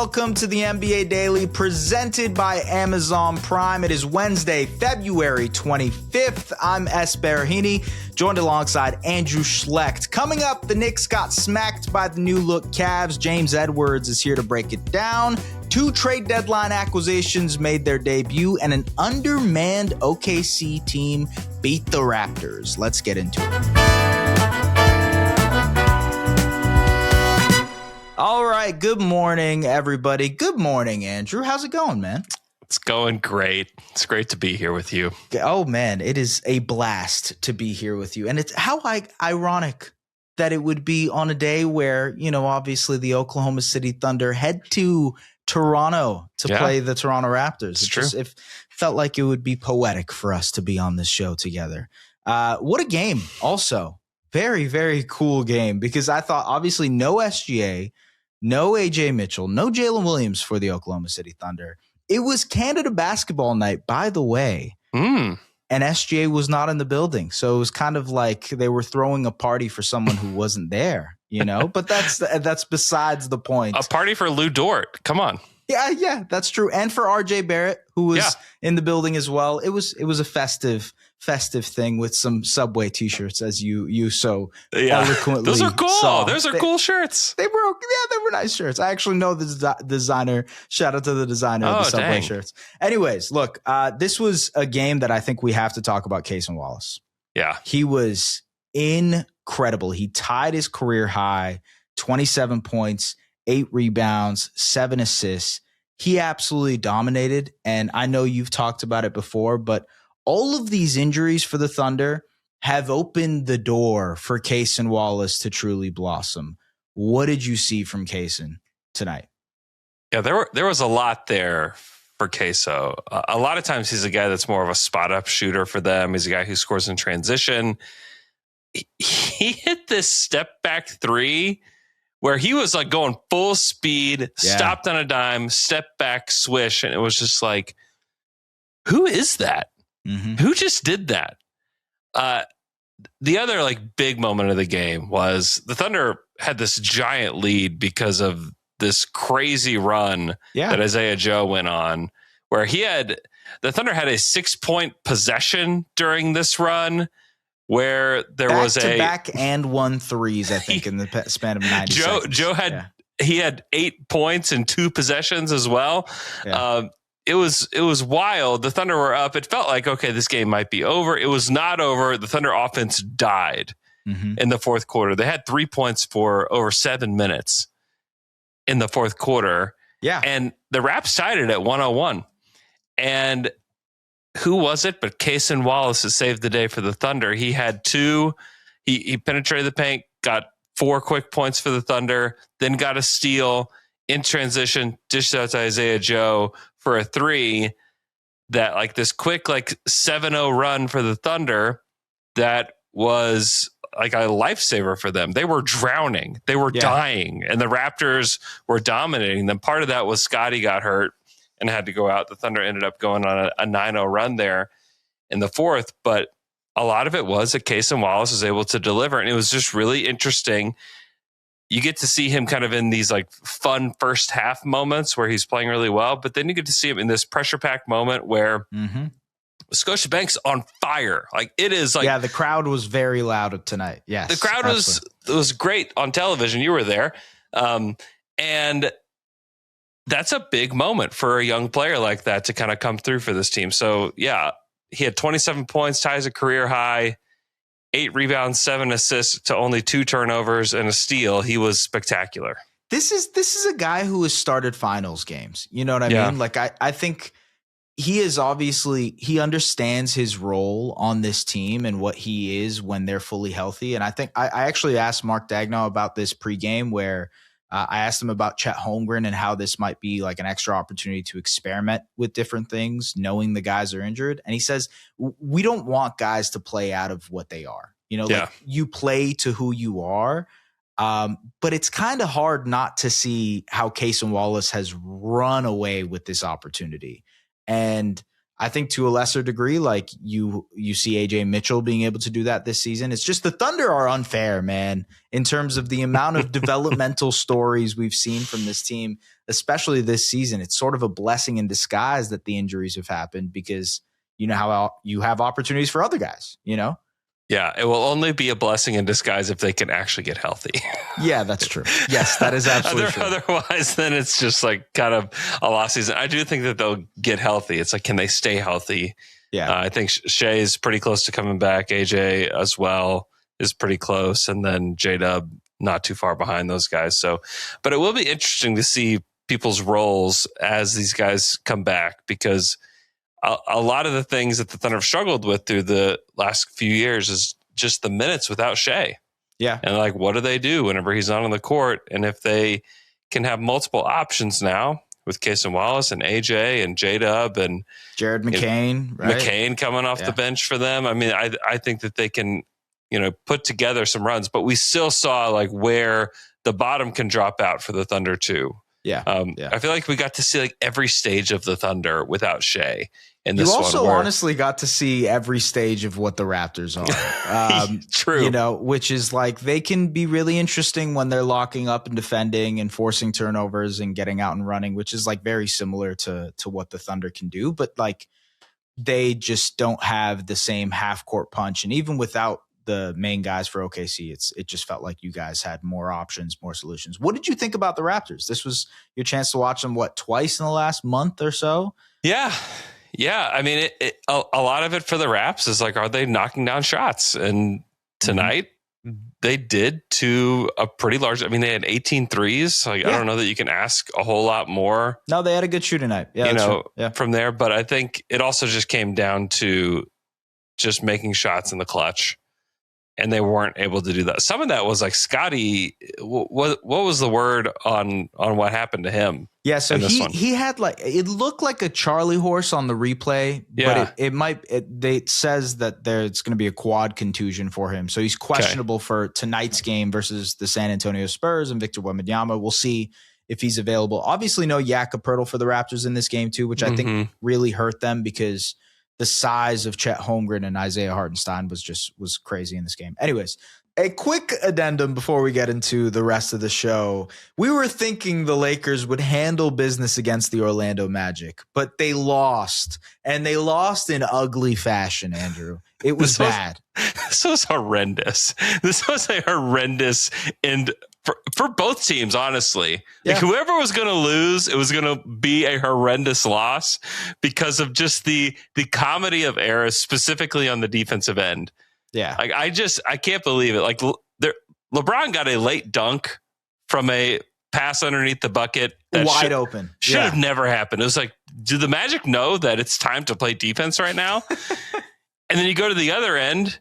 welcome to the NBA Daily presented by Amazon Prime. It is Wednesday, February 25th. I'm S. Baraheni, joined alongside Andrew Schlecht. Coming up, the Knicks got smacked by the new-look Cavs. James Edwards is here to break it down. Two trade deadline acquisitions made their debut, and an undermanned OKC team beat the Raptors. Let's get into it. All right. Good morning, everybody. Good morning, Andrew. How's it going, man? It's going great. It's great to be here with you. Oh, man. It is a blast to be here with you. And it's how ironic that it would be on a day where, you know, obviously the Oklahoma City Thunder head to Toronto to play the Toronto Raptors. It felt like it would be poetic for us to be on this show together. What a game. Also, very, very cool game, because I thought obviously no SGA, no AJ Mitchell, no Jalen Williams for the Oklahoma City Thunder. It was Canada basketball night, by the way. And SGA was not in the building. So it was kind of like they were throwing a party for someone who wasn't there, you know, but that's besides the point. A party for Lou Dort. Come on. Yeah, that's true. And for RJ Barrett, who was in the building as well. It was a festive thing with some Subway t-shirts, as you so eloquently. Those are cool. Saw. Those are cool shirts. They were nice shirts. I actually know the designer. Shout out to the designer of the Subway shirts. Anyways, look, this was a game that I think we have to talk about Cason Wallace. Yeah. He was incredible. He tied his career high, 27 points, 8 rebounds, 7 assists. He absolutely dominated. And I know you've talked about it before, but all of these injuries for the Thunder have opened the door for Cason Wallace to truly blossom. What did you see from Cason tonight? Yeah, there was a lot there for Cason. A lot of times he's a guy that's more of a spot-up shooter for them. He's a guy who scores in transition. He hit this step-back three where he was like going full speed, stopped on a dime, step back, swish. And it was just like, who is that? Mm-hmm. Who just did that? The other like big moment of the game was the Thunder had this giant lead because of this crazy run that Isaiah Joe went on, where the Thunder had a 6-point possession during this run, where there was a back and 1 threes, I think, in the span of 90 seconds. Joe had 8 points in 2 possessions as well. Yeah. It was wild. The Thunder were up. It felt like, okay, this game might be over. It was not over. The Thunder offense died in the fourth quarter. They had 3 points for over 7 minutes in the fourth quarter. Yeah. And the Raps tied it at 101. And who was it but Cason Wallace that saved the day for the Thunder? He had 2. He penetrated the paint, got 4 quick points for the Thunder, then got a steal in transition, dished out to Isaiah Joe for a 3. That like this quick like 7-0 run for the Thunder that was like a lifesaver for them. They were drowning. They were dying. And the Raptors were dominating them. Part of that was Scotty got hurt and had to go out. The Thunder ended up going on a 9-0 run there in the fourth. But a lot of it was that Cason Wallace was able to deliver. And it was just really interesting. You get to see him kind of in these like fun first half moments where he's playing really well. But then you get to see him in this pressure packed moment where Scotiabank's on fire. Like it is like. Yeah, the crowd was very loud tonight. Yes. The crowd was great on television. You were there. And that's a big moment for a young player like that to kind of come through for this team. So, yeah, he had 27 points, ties a career high, 8 rebounds, 7 assists to only 2 turnovers and a steal. He was spectacular. This is a guy who has started finals games. You know what I mean? Like, I think he is he understands his role on this team and what he is when they're fully healthy. And I think I actually asked Mark Daigneault about this pregame where I asked him about Chet Holmgren and how this might be like an extra opportunity to experiment with different things, knowing the guys are injured. And he says, we don't want guys to play out of what they are. You know, like you play to who you are. But it's kind of hard not to see how Cason Wallace has run away with this opportunity. And I think to a lesser degree, like you see AJ Mitchell being able to do that this season. It's just the Thunder are unfair, man, in terms of the amount of developmental stories we've seen from this team, especially this season. It's sort of a blessing in disguise that the injuries have happened because you know how you have opportunities for other guys, you know? Yeah, it will only be a blessing in disguise if they can actually get healthy. Yeah, that's true. Yes, that is absolutely true. Otherwise, then it's just like kind of a lost season. I do think that they'll get healthy. It's like, can they stay healthy? Yeah. I think Shai is pretty close to coming back. AJ as well is pretty close. And then J-Dub not too far behind those guys. So, but it will be interesting to see people's roles as these guys come back, because a lot of the things that the Thunder have struggled with through the last few years is just the minutes without Shai. Yeah. And like, what do they do whenever he's not on the court? And if they can have multiple options now with Cason Wallace and AJ and J-Dub and Jared McCain, right? McCain coming off the bench for them. I mean, I think that they can, put together some runs, but we still saw like where the bottom can drop out for the Thunder too. Yeah. I feel like we got to see like every stage of the Thunder without Shai. And this you also one honestly got to see every stage of what the Raptors are. True. Which is like they can be really interesting when they're locking up and defending and forcing turnovers and getting out and running, which is like very similar to what the Thunder can do. But like they just don't have the same half court punch. And even without the main guys for OKC, it just felt like you guys had more options, more solutions. What did you think about the Raptors? This was your chance to watch them, twice in the last month or so? Yeah. Yeah, I mean, a lot of it for the Raps is like, are they knocking down shots? And tonight they did to a pretty large. I mean, they had 18 threes. Like, I don't know that you can ask a whole lot more. No, they had a good shooting night. Yeah, from there. But I think it also just came down to just making shots in the clutch, and they weren't able to do that. Some of that was like Scotty. What was the word on what happened to him? Yeah, so he had like, it looked like a Charlie horse on the replay, but it says that there's going to be a quad contusion for him. So he's questionable for tonight's game versus the San Antonio Spurs and Victor Wembanyama. We'll see if he's available. Obviously no Jakob Poeltl for the Raptors in this game too, which I think really hurt them because the size of Chet Holmgren and Isaiah Hartenstein was crazy in this game. Anyways, a quick addendum before we get into the rest of the show. We were thinking the Lakers would handle business against the Orlando Magic, but they lost, and they lost in ugly fashion, Andrew. It was bad. This was horrendous. This was a horrendous end for both teams, honestly. Like, whoever was going to lose, it was going to be a horrendous loss because of just the comedy of errors, specifically on the defensive end. Yeah. Like, I can't believe it. Like, LeBron got a late dunk from a pass underneath the bucket that wide open. Should have never happened. It was like, do the Magic know that it's time to play defense right now? And then you go to the other end,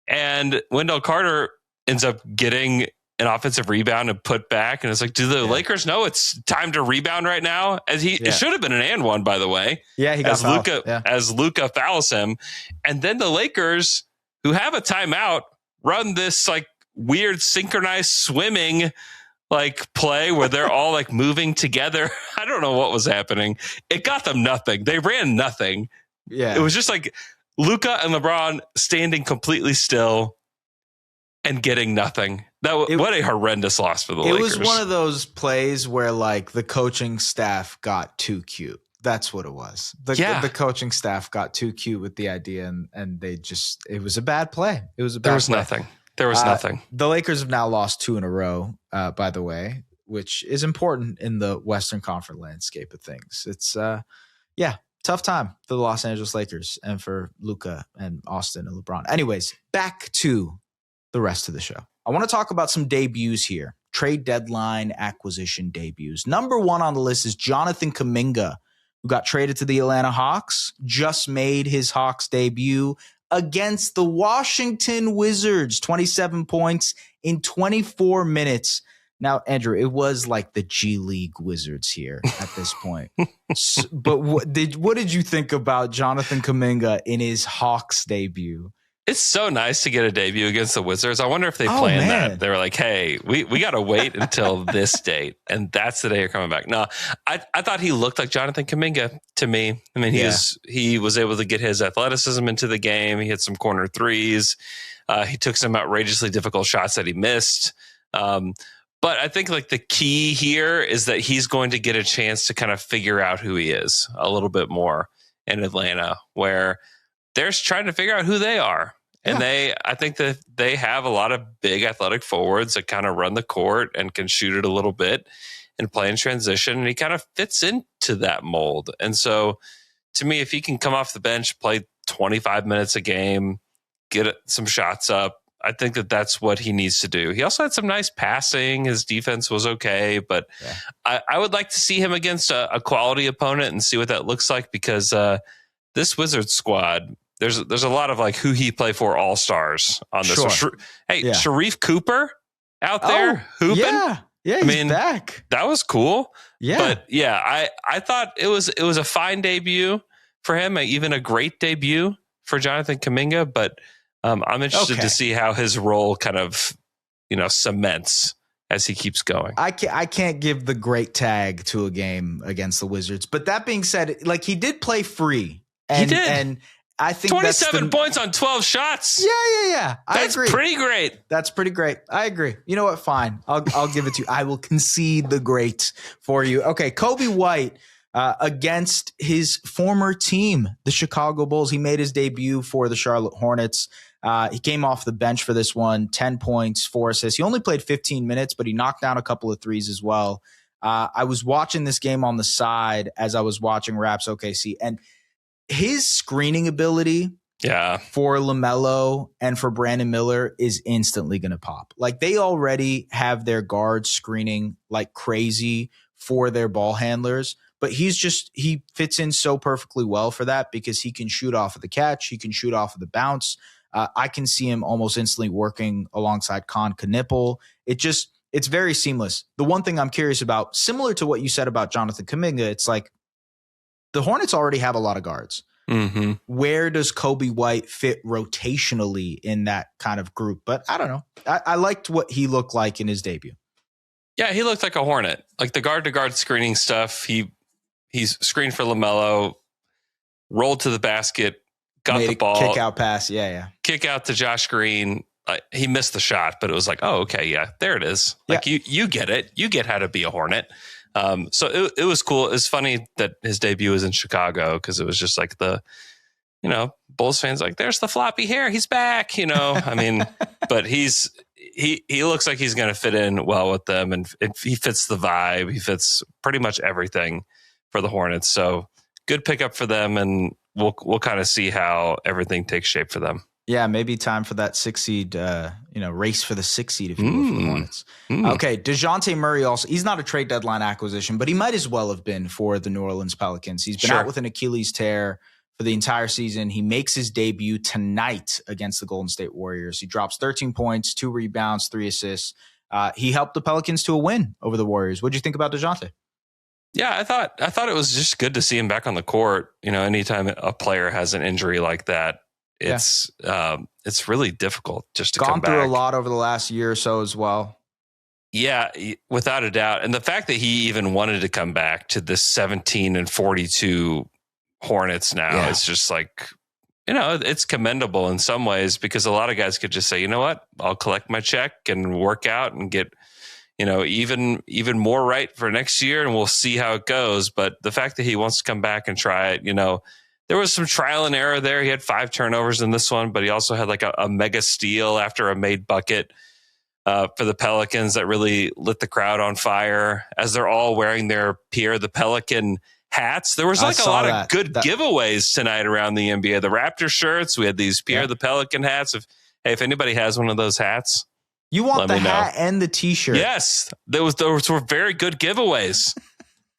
and Wendell Carter ends up getting an offensive rebound and put back. And it's like, do the Lakers know it's time to rebound right now? It should have been an and one, by the way. Yeah, he got fouled. As Luka fouls him. And then the Lakers, who have a timeout, run this like weird synchronized swimming like play where they're all like moving together. I don't know what was happening. It got them nothing. They ran nothing. Yeah. It was just like Luka and LeBron standing completely still and getting nothing. What a horrendous loss for the Lakers. It was one of those plays where like the coaching staff got too cute. That's what it was. The coaching staff got too cute with the idea, and it was a bad play. There was nothing. There was nothing. The Lakers have now lost 2 in a row, by the way, which is important in the Western Conference landscape of things. It's, tough time for the Los Angeles Lakers and for Luka and Austin and LeBron. Anyways, back to the rest of the show. I want to talk about some debuts here. Trade deadline acquisition debuts. Number 1 on the list is Jonathan Kuminga, who got traded to the Atlanta Hawks, just made his Hawks debut against the Washington Wizards, 27 points in 24 minutes. Now, Andrew, it was like the G League Wizards here at this point. But what did you think about Jonathan Kuminga in his Hawks debut? It's so nice to get a debut against the Wizards. I wonder if they planned that. They were like, hey, we got to wait until this date. And that's the day you're coming back. No, I thought he looked like Jonathan Kuminga to me. I mean, he was able to get his athleticism into the game. He hit some corner threes. He took some outrageously difficult shots that he missed. But I think like the key here is that he's going to get a chance to kind of figure out who he is a little bit more in Atlanta, where they're trying to figure out who they are. And I think that they have a lot of big athletic forwards that kind of run the court and can shoot it a little bit and play in transition. And he kind of fits into that mold. And so to me, if he can come off the bench, play 25 minutes a game, get some shots up, I think that that's what he needs to do. He also had some nice passing. His defense was okay, but I would like to see him against a quality opponent and see what that looks like, because this Wizards squad, there's a lot of like who he play for all-stars on this. Sure. Sharif Cooper out there hooping. Yeah, he's back. That was cool. Yeah. But I thought it was a fine debut for him, even a great debut for Jonathan Kuminga, but I'm interested to see how his role kind of, cements as he keeps going. I can't give the great tag to a game against the Wizards, but that being said, like he did play free. He did. And I think 27 points on 12 shots. Yeah. I agree. That's pretty great. That's pretty great. I agree. You know what? Fine. I'll give it to you. I will concede the great for you. Okay. Coby White against his former team, the Chicago Bulls. He made his debut for the Charlotte Hornets. He came off the bench for this one, 10 points, 4 assists. He only played 15 minutes, but he knocked down a couple of threes as well. I was watching this game on the side as I was watching Raps OKC, and his screening ability for LaMelo and for Brandon Miller is instantly going to pop. Like they already have their guards screening like crazy for their ball handlers, but he fits in so perfectly well for that because he can shoot off of the catch. He can shoot off of the bounce. I can see him almost instantly working alongside Con Knipple. It's very seamless. The one thing I'm curious about, similar to what you said about Jonathan Kuminga, it's like the Hornets already have a lot of guards. Mm-hmm. Where does Coby White fit rotationally in that kind of group? But I don't know. I liked what he looked like in his debut. Yeah, he looked like a Hornet. Like the guard-to-guard screening stuff. He's screened for LaMelo, rolled to the basket, got the ball. Kick out pass. Yeah. Kick out to Josh Green. He missed the shot, but it was like, oh, okay, yeah, there it is. Like you get it. You get how to be a Hornet. So it was cool. It's funny that his debut was in Chicago because it was just like Bulls fans like, there's the floppy hair. He's back, I mean, but he looks like he's going to fit in well with them, and he fits the vibe. He fits pretty much everything for the Hornets. So good pickup for them, and we'll kind of see how everything takes shape for them. Yeah, maybe time for that 6 seed, race for the 6 seed, if you will, for the Hornets. Okay, Dejounte Murray also, he's not a trade deadline acquisition, but he might as well have been for the New Orleans Pelicans. He's been out with an Achilles tear for the entire season. He makes his debut tonight against the Golden State Warriors. He drops 13 points, 2 rebounds, 3 assists. He helped the Pelicans to a win over the Warriors. What did you think about Dejounte? Yeah, I thought it was just good to see him back on the court. Anytime a player has an injury like that, it's really difficult just to come back. Gone through a lot over the last year or so as well. Yeah, without a doubt. And the fact that he even wanted to come back to the 17-42 Hornets now is just like, it's commendable in some ways, because a lot of guys could just say, you know what, I'll collect my check and work out and get, even more right for next year, and we'll see how it goes. But the fact that he wants to come back and try it, there was some trial and error there. He had 5 turnovers in this one, but he also had like a mega steal after a made bucket for the Pelicans that really lit the crowd on fire as they're all wearing their Pierre the Pelican hats. There was like a lot of good giveaways tonight around the NBA. The Raptor shirts, we had these Pierre the Pelican hats. If anybody has one of those hats, you want the hat and the t-shirt. Yes, those were very good giveaways.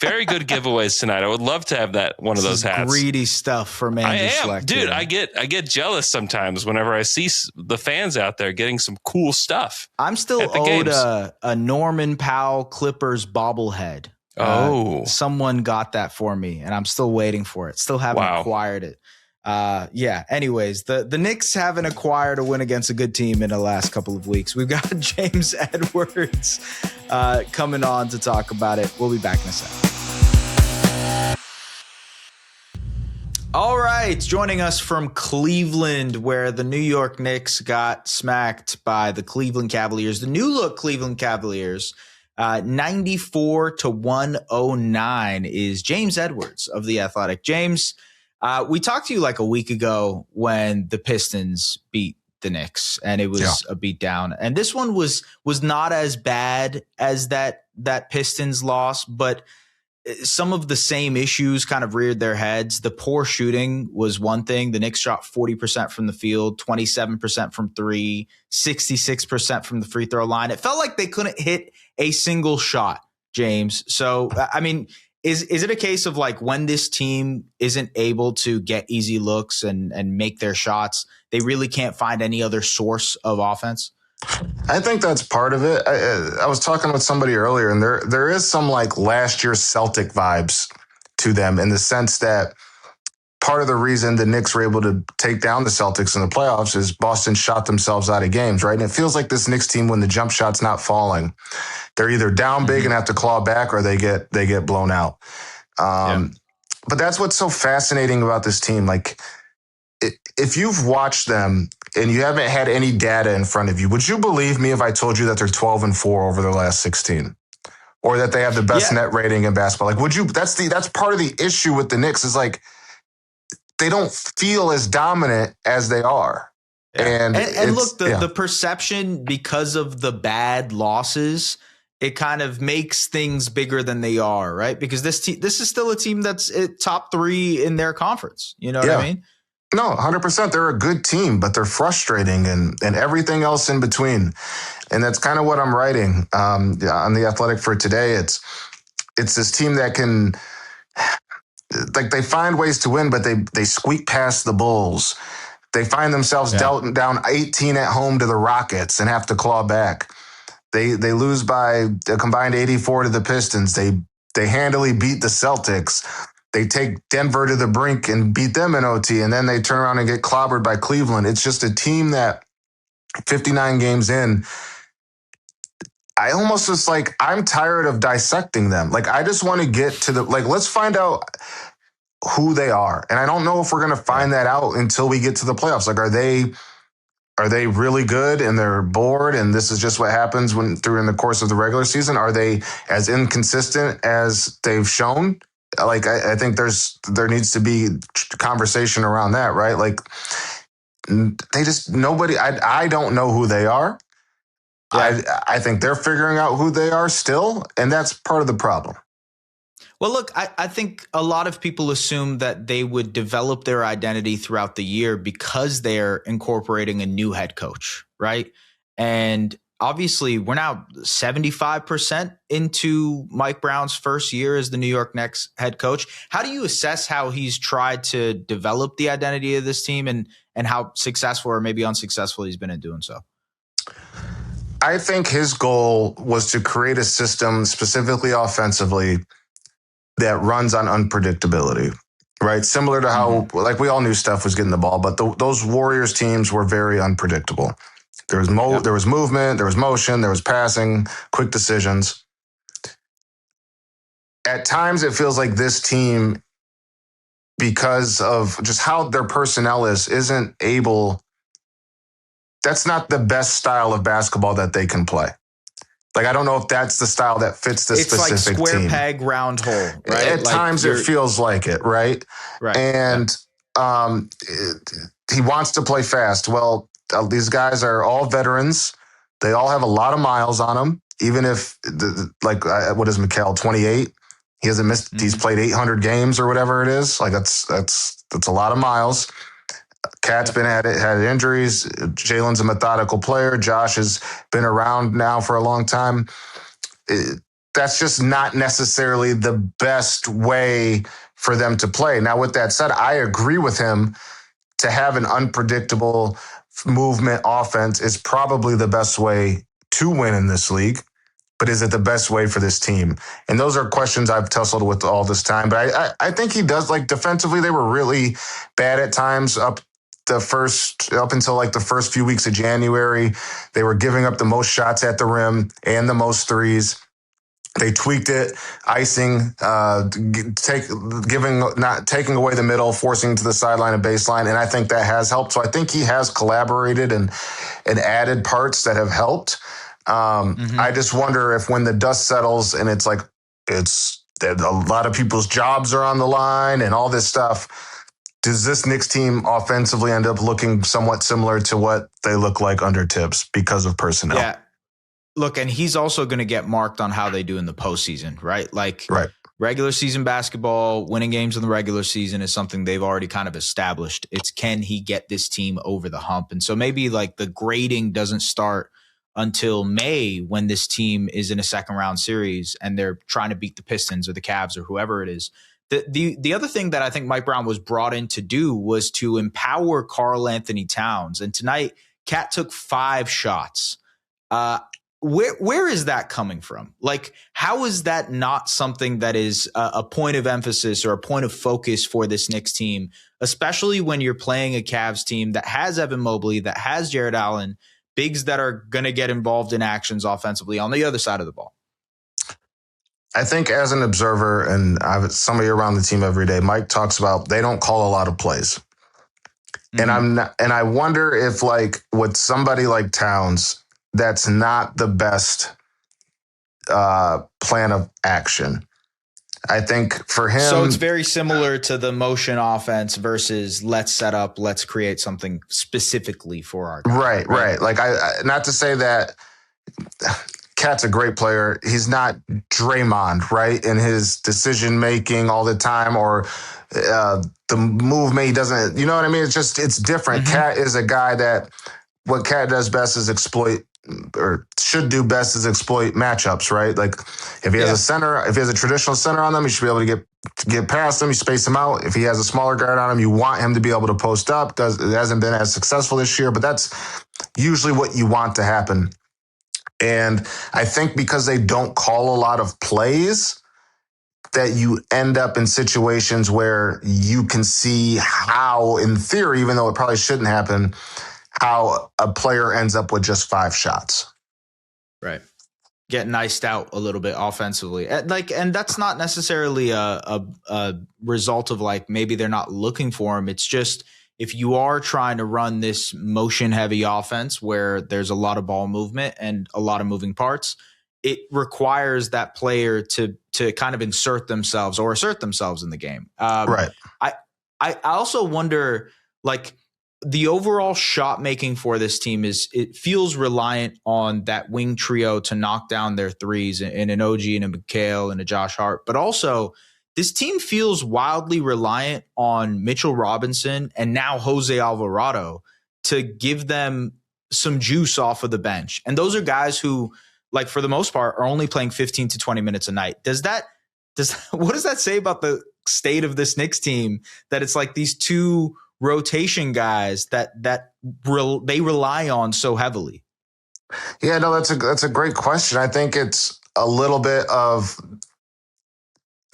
Very good giveaways tonight. I would love to have one of those hats. Greedy stuff from Andrew Schlecht. Dude, I get jealous sometimes whenever I see the fans out there getting some cool stuff. I'm still owed a Norman Powell Clippers bobblehead. Someone got that for me, and I'm still waiting for it. Still haven't acquired it. Yeah. Anyways, the Knicks haven't acquired a win against a good team in the last couple of weeks. We've got James Edwards coming on to talk about it. We'll be back in a second. All right, joining us from Cleveland, where the New York Knicks got smacked by the Cleveland Cavaliers, the new look Cleveland Cavaliers, 94-109, is James Edwards of The Athletic. James, we talked to you like a week ago when the Pistons beat the Knicks, and it was a beatdown. And this one was not as bad as that Pistons loss, but some of the same issues kind of reared their heads. The poor shooting was one thing. The Knicks shot 40% from the field, 27% from three, 66% from the free throw line. It felt like they couldn't hit a single shot, James. So, I mean, is it a case of like when this team isn't able to get easy looks and make their shots, they really can't find any other source of offense? I think that's part of it. I was talking with somebody earlier, and there is some like last year's Celtic vibes to them in the sense that part of the reason the Knicks were able to take down the Celtics in the playoffs is Boston shot themselves out of games, right? And it feels like this Knicks team, when the jump shot's not falling, they're either down big and have to claw back, or they get blown out. But that's what's so fascinating about this team. Like, if you've watched them and you haven't had any data in front of you, would you believe me if I told you that they're 12-4 over their last 16, or that they have the best net rating in basketball? Like, would you? That's part of the issue with the Knicks is like they don't feel as dominant as they are. Yeah. And look, the perception because of the bad losses, it kind of makes things bigger than they are, right? Because this is still a team that's top 3 in their conference. You know what I mean? No, 100%. They're a good team, but they're frustrating and everything else in between. And that's kind of what I'm writing on The Athletic for today. It's this team that can, like, they find ways to win, but they squeak past the Bulls. They find themselves dealt down 18 at home to the Rockets and have to claw back. They lose by a combined 84 to the Pistons. They handily beat the Celtics. They take Denver to the brink and beat them in OT, and then they turn around and get clobbered by Cleveland. It's just a team that 59 games in, I almost just like, I'm tired of dissecting them. Like, I just want to get to let's find out who they are. And I don't know if we're going to find that out until we get to the playoffs. Like, are they really good and they're bored and this is just what happens in the course of the regular season? Are they as inconsistent as they've shown? Like, I think there needs to be conversation around that, right? Like, I don't know who they are. Yeah. I think they're figuring out who they are still, and that's part of the problem. Well, look, I think a lot of people assume that they would develop their identity throughout the year because they're incorporating a new head coach, right? And obviously, we're now 75% into Mike Brown's first year as the New York Knicks head coach. How do you assess how he's tried to develop the identity of this team and how successful or maybe unsuccessful he's been in doing so? I think his goal was to create a system, specifically offensively, that runs on unpredictability, right? Similar to how, like, we all knew Steph was getting the ball, but those Warriors teams were very unpredictable. There was there was movement, there was motion, there was passing, quick decisions. At times, it feels like this team, because of just how their personnel isn't able. That's not the best style of basketball that they can play. Like, I don't know if that's the style that fits the specific team. It's like square peg, round hole, right? At times it feels like it, right? Right. And he wants to play fast. Well, these guys are all veterans. They all have a lot of miles on them. Even if, what is Mikal, 28? He hasn't missed. Mm-hmm. He's played 800 games or whatever it is. Like, that's a lot of miles. Cat's been had injuries. Jalen's a methodical player. Josh has been around now for a long time. That's just not necessarily the best way for them to play. Now, with that said, I agree with him. To have an unpredictable movement offense is probably the best way to win in this league. but is it the best way for this team? And those are questions I've tussled with all this time. But I think he does. Like, defensively, they were really bad at times up until like the first few weeks of January. They were giving up the most shots at the rim and the most threes. They tweaked it, icing, not taking away the middle, forcing to the sideline and baseline, and I think that has helped. So I think he has collaborated and added parts that have helped. I just wonder if when the dust settles and it's a lot of people's jobs are on the line and all this stuff, does this Knicks team offensively end up looking somewhat similar to what they look like under Tibbs because of personnel? Yeah. Look, and he's also going to get marked on how they do in the postseason, right? Like regular season basketball, winning games in the regular season is something they've already kind of established. It's can he get this team over the hump? And so maybe like the grading doesn't start until May when this team is in a second round series and they're trying to beat the Pistons or the Cavs or whoever it is. The other thing that I think Mike Brown was brought in to do was to empower Karl-Anthony Towns. And tonight, Cat took 5 shots. Where is that coming from? Like, how is that not something that is a point of emphasis or a point of focus for this Knicks team, especially when you're playing a Cavs team that has Evan Mobley, that has Jared Allen, bigs that are going to get involved in actions offensively on the other side of the ball? I think as an observer, and somebody around the team every day, Mike talks about they don't call a lot of plays. And I wonder if, like, with somebody like Towns, that's not the best plan of action. I think for him. So it's very similar to the motion offense versus let's set up, let's create something specifically for our guy. Right. Like, I not to say that Cat's a great player. He's not Draymond, right? In his decision making all the time, or the movement, he doesn't, you know what I mean? It's different. Cat is a guy that what Cat does best is exploit, or should do best is exploit matchups, right? Like, if he has a center, if he has a traditional center on them, he should be able to get past them. You space him out. If he has a smaller guard on him, you want him to be able to post up. It hasn't been as successful this year, but that's usually what you want to happen. And I think because they don't call a lot of plays, that you end up in situations where you can see how, in theory, even though it probably shouldn't happen, how a player ends up with just 5 shots. Right. Getting iced out a little bit offensively. And that's not necessarily a result of like maybe they're not looking for him. It's just if you are trying to run this motion heavy offense where there's a lot of ball movement and a lot of moving parts, it requires that player to kind of insert themselves or assert themselves in the game. Right. I also wonder, like, the overall shot making for this team it feels reliant on that wing trio to knock down their threes in an OG and a Mikal and a Josh Hart. But also, this team feels wildly reliant on Mitchell Robinson and now Jose Alvarado to give them some juice off of the bench. And those are guys who, like, for the most part, are only playing 15 to 20 minutes a night. What does that say about the state of this Knicks team, that it's like these two rotation guys that they rely on so heavily? Yeah, no, that's a great question. I think it's a little bit of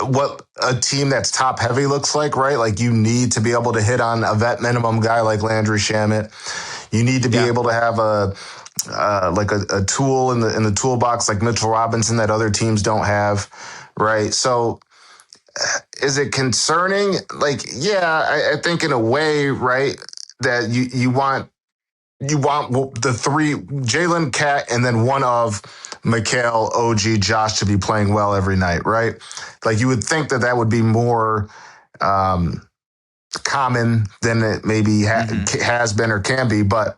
what a team that's top heavy looks like, right? Like, you need to be able to hit on a vet minimum guy like Landry Shamet. You need to be able to have a tool in the toolbox like Mitchell Robinson that other teams don't have, right? So is it concerning? Like, yeah, I think in a way, right, that you want the 3, Jalen, Cat, and then one of Mikal, OG, Josh to be playing well every night, right? Like, you would think that would be more common than it maybe has been or can be, but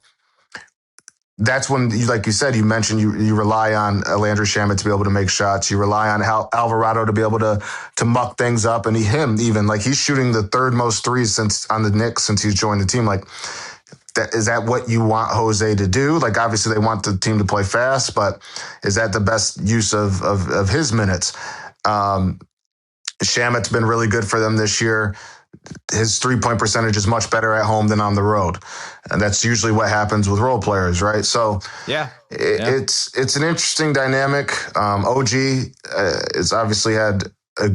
that's when, like you said, you mentioned you rely on Landry Shamet to be able to make shots. You rely on Alvarado to be able to muck things up, and he's shooting the 3rd most threes on the Knicks since he's joined the team. Like, is that what you want Jose to do? Like, obviously they want the team to play fast, but is that the best use of his minutes? Shamet's been really good for them this year. his 3-point percentage is much better at home than on the road. And that's usually what happens with role players, right? So it's an interesting dynamic. OG has obviously had a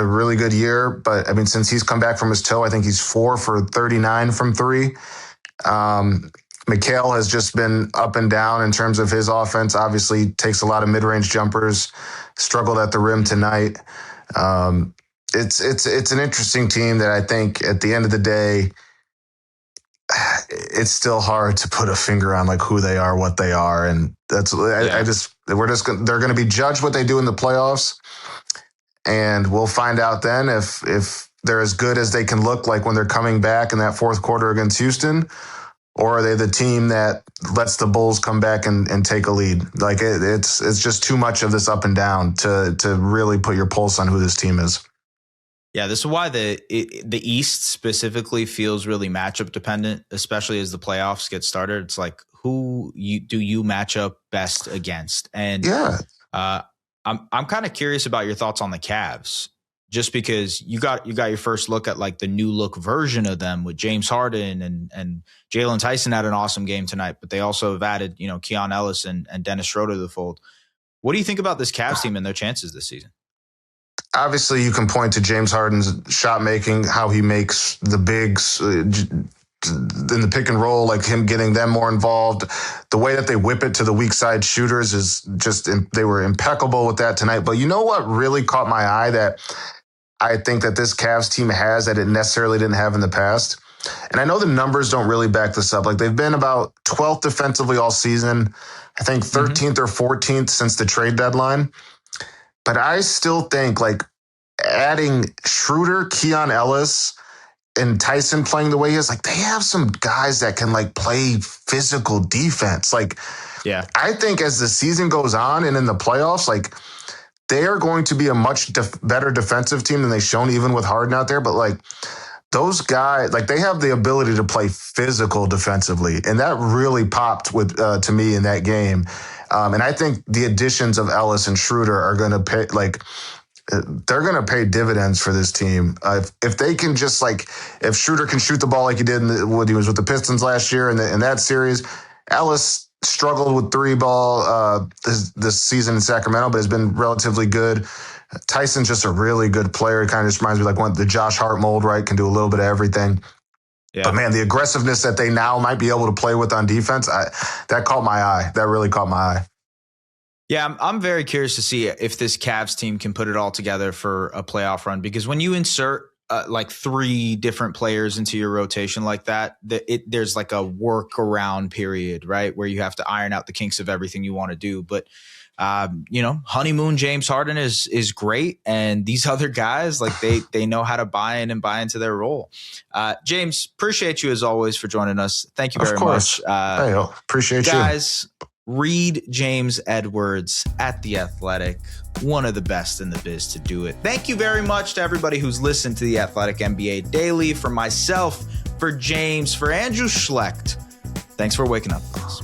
really good year, but I mean, since he's come back from his toe, I think he's 4 for 39 from 3. Mikal has just been up and down in terms of his offense. Obviously takes a lot of mid-range jumpers, struggled at the rim tonight. It's an interesting team that I think at the end of the day, it's still hard to put a finger on like who they are, what they are. And that's, they're going to be judged what they do in the playoffs. And we'll find out then if they're as good as they can look like when they're coming back in that fourth quarter against Houston, or are they the team that lets the Bulls come back and take a lead? Like it's just too much of this up and down to really put your pulse on who this team is. Yeah, this is why the East specifically feels really matchup dependent, especially as the playoffs get started. It's like, who do you match up best against? And I'm kind of curious about your thoughts on the Cavs, just because you got your first look at like the new look version of them with James Harden and Jalen Tyson had an awesome game tonight, but they also have added, Keon Ellis and Dennis Schroeder to the fold. What do you think about this Cavs team and their chances this season? Obviously, you can point to James Harden's shot making, how he makes the bigs in the pick and roll, like him getting them more involved. The way that they whip it to the weak side shooters is just, they were impeccable with that tonight. But you know what really caught my eye that I think that this Cavs team has that it necessarily didn't have in the past? And I know the numbers don't really back this up. Like they've been about 12th defensively all season. I think 13th or 14th since the trade deadline. But I still think like adding Schroeder, Keon Ellis, and Tyson playing the way he is, like they have some guys that can like play physical defense. Like, I think as the season goes on and in the playoffs, like they are going to be a much better defensive team than they've shown, even with Harden out there. But like those guys, like they have the ability to play physical defensively, and that really popped with to me in that game. And I think the additions of Ellis and Schroeder are going to pay, like, they're going to pay dividends for this team. If they can just if Schroeder can shoot the ball like he did when he was with the Pistons last year in that series. Ellis struggled with 3-ball this season in Sacramento, but has been relatively good. Tyson's just a really good player. It kind of just reminds me like the Josh Hart mold, right? Can do a little bit of everything. Yeah. But man, the aggressiveness that they now might be able to play with on defense, that caught my eye. That really caught my eye. Yeah, I'm very curious to see if this Cavs team can put it all together for a playoff run, because when you insert like 3 different players into your rotation like that, there's like a workaround period, right? Where you have to iron out the kinks of everything you want to do. But honeymoon James Harden is great, and these other guys, like they know how to buy in and buy into their role. James, appreciate you as always for joining us. Thank you very much. Hey, appreciate guys, read James Edwards at The Athletic, one of the best in the biz to do it. Thank you very much to everybody who's listened to The Athletic NBA Daily. For myself, for James, for Andrew Schlecht, thanks for waking up with us.